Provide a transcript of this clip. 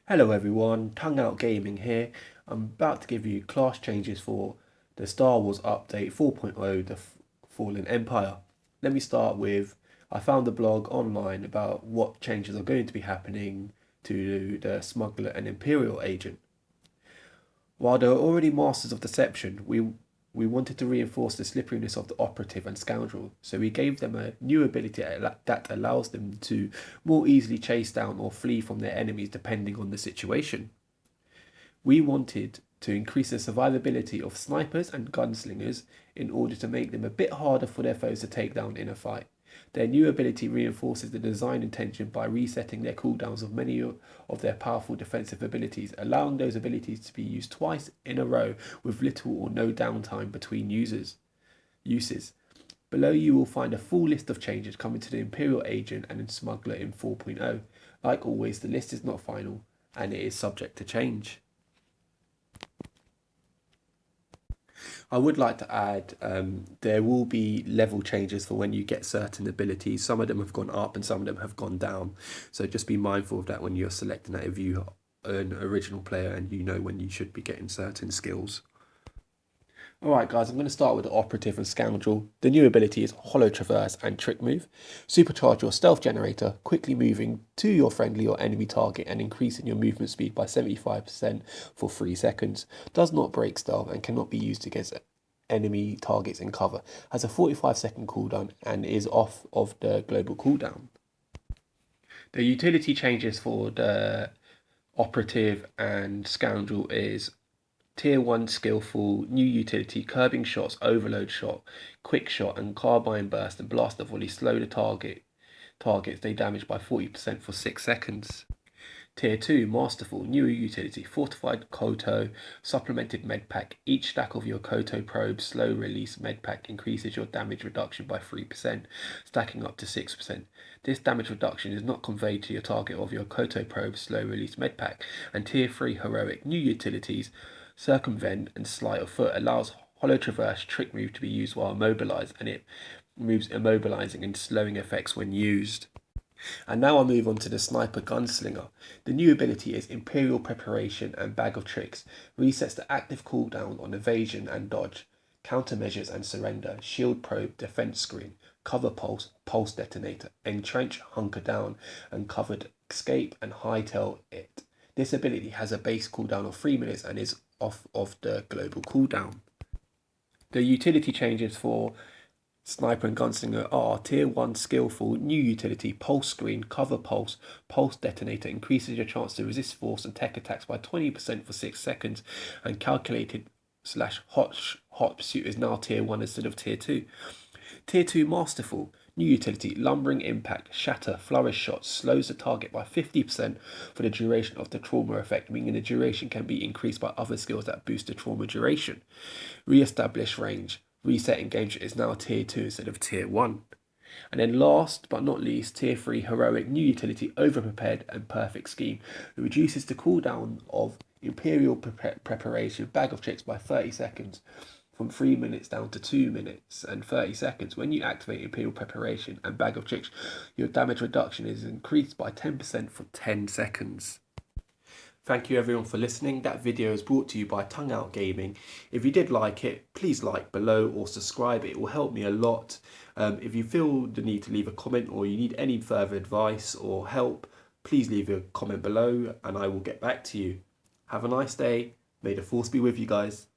Hello everyone, Tongue Out Gaming here. I'm about to give you class changes for the Star Wars Update 4.0, the Fallen Empire. Let me start with, I found a blog online about what changes are going to be happening to the Smuggler and Imperial Agent. While they were already masters of deception, we wanted to reinforce the slipperiness of the operative and scoundrel, so we gave them a new ability that allows them to more easily chase down or flee from their enemies depending on the situation. We wanted to increase the survivability of snipers and gunslingers in order to make them a bit harder for their foes to take down in a fight. Their new ability reinforces the design intention by resetting their cooldowns of many of their powerful defensive abilities, allowing those abilities to be used twice in a row with little or no downtime between uses. Below you will find a full list of changes coming to the Imperial Agent and Smuggler in 4.0. Like always, the list is not final and it is subject to change. I would like to add there will be level changes for when you get certain abilities. Some of them have gone up and some of them have gone down. So just be mindful of that when you're selecting that if you are an original player and you know when you should be getting certain skills. Alright guys, I'm going to start with the Operative and Scoundrel. The new ability is Hollow Traverse and Trick Move. Supercharge your Stealth Generator, quickly moving to your friendly or enemy target and increasing your movement speed by 75% for 3 seconds. Does not break stealth and cannot be used against enemy targets in cover. Has a 45-second cooldown and is off of the global cooldown. The utility changes for the Operative and Scoundrel is Tier 1 Skillful, new utility, Curbing Shots, Overload Shot, Quick Shot and Carbine Burst and Blaster Volley slow the targets they damage by 40% for 6 seconds. Tier 2 Masterful, new utility, Fortified Koto, Supplemented Medpack. Each stack of your Koto Probe slow release Medpack increases your damage reduction by 3%, stacking up to 6%. This damage reduction is not conveyed to your target of your Koto Probe slow release Medpack. And Tier 3 Heroic, new utilities, Circumvent and Sleight of Foot allows Hollow Traverse Trick Move to be used while immobilized, and it removes immobilizing and slowing effects when used. And now I'll move on to the Sniper Gunslinger. The new ability is Imperial Preparation and Bag of Tricks. Resets the active cooldown on evasion and dodge, countermeasures and surrender, shield probe, defense screen, cover pulse, pulse detonator, entrench, hunker down, and covered escape and hightail it. This ability has a base cooldown of 3 minutes and is off of the global cooldown. The utility changes for Sniper and Gunslinger are Tier 1 Skillful, new utility, Pulse Screen, Cover Pulse, Pulse Detonator, increases your chance to resist force and tech attacks by 20% for 6 seconds, and Calculated / Hot Pursuit is now Tier 1 instead of Tier 2. Tier 2 Masterful, new utility, Lumbering Impact, Shatter, Flourish Shot, slows the target by 50% for the duration of the trauma effect, meaning the duration can be increased by other skills that boost the trauma duration. Re-establish range, reset engagement is now Tier 2 instead of Tier 1. And then last but not least, Tier 3 Heroic, new utility, Overprepared and Perfect Scheme. It reduces the cooldown of Imperial Preparation, Bag of Tricks by 30 seconds. From 3 minutes down to 2 minutes and 30 seconds. When you activate Imperial Preparation and Bag of Tricks, your damage reduction is increased by 10% for 10 seconds. Thank you everyone for listening. That video is brought to you by Tongue Out Gaming. If you did like it, please like below or subscribe. It will help me a lot. If you feel the need to leave a comment or you need any further advice or help, please leave a comment below and I will get back to you. Have a nice day. May the force be with you guys.